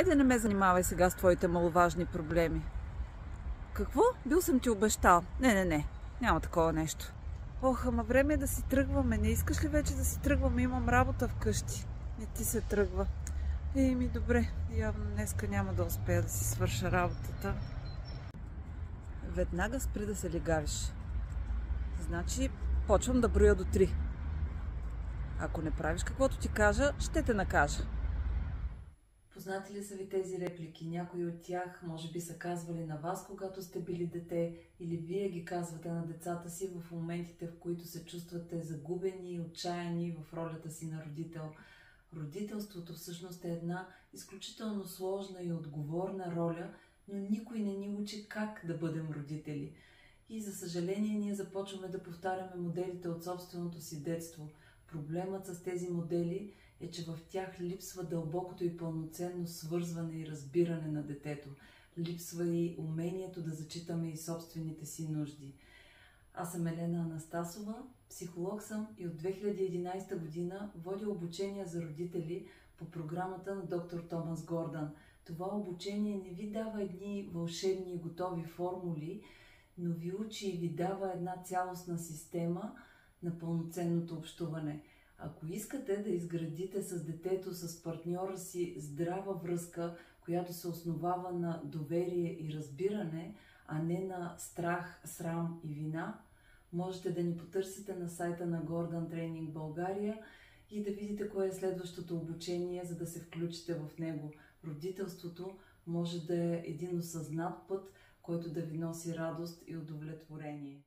Хайде не ме занимавай сега с твоите маловажни проблеми. Какво? Бил съм ти обещал. Не. Няма такова нещо. Ох, ама време е да си тръгваме. Не искаш ли вече да си тръгваме? Имам работа вкъщи. Не ти се тръгва. Ми добре. Явно днеска няма да успея да си свърша работата. Веднага спри да се лигавиш. Значи почвам да броя до 3. Ако не правиш каквото ти кажа, ще те накажа. Познати ли са ви тези реплики? Някои от тях може би са казвали на вас, когато сте били дете, или вие ги казвате на децата си в моментите, в които се чувствате загубени и отчаяни в ролята си на родител. Родителството всъщност е една изключително сложна и отговорна роля, но никой не ни учи как да бъдем родители. И за съжаление ние започваме да повтаряме моделите от собственото си детство. Проблемът с тези модели е, че в тях липсва дълбокото и пълноценно свързване и разбиране на детето. Липсва и умението да зачитаме и собствените си нужди. Аз съм Елена Анастасова, психолог съм и от 2011 година водя обучение за родители по програмата на доктор Томас Гордан. Това обучение не ви дава едни вълшебни и готови формули, но ви учи и ви дава една цялостна система на пълноценното общуване. Ако искате да изградите с детето, с партньора си здрава връзка, която се основава на доверие и разбиране, а не на страх, срам и вина, можете да ни потърсите на сайта на Гордан Тренинг България и да видите кое е следващото обучение, за да се включите в него. Родителството може да е един осъзнат път, който да ви носи радост и удовлетворение.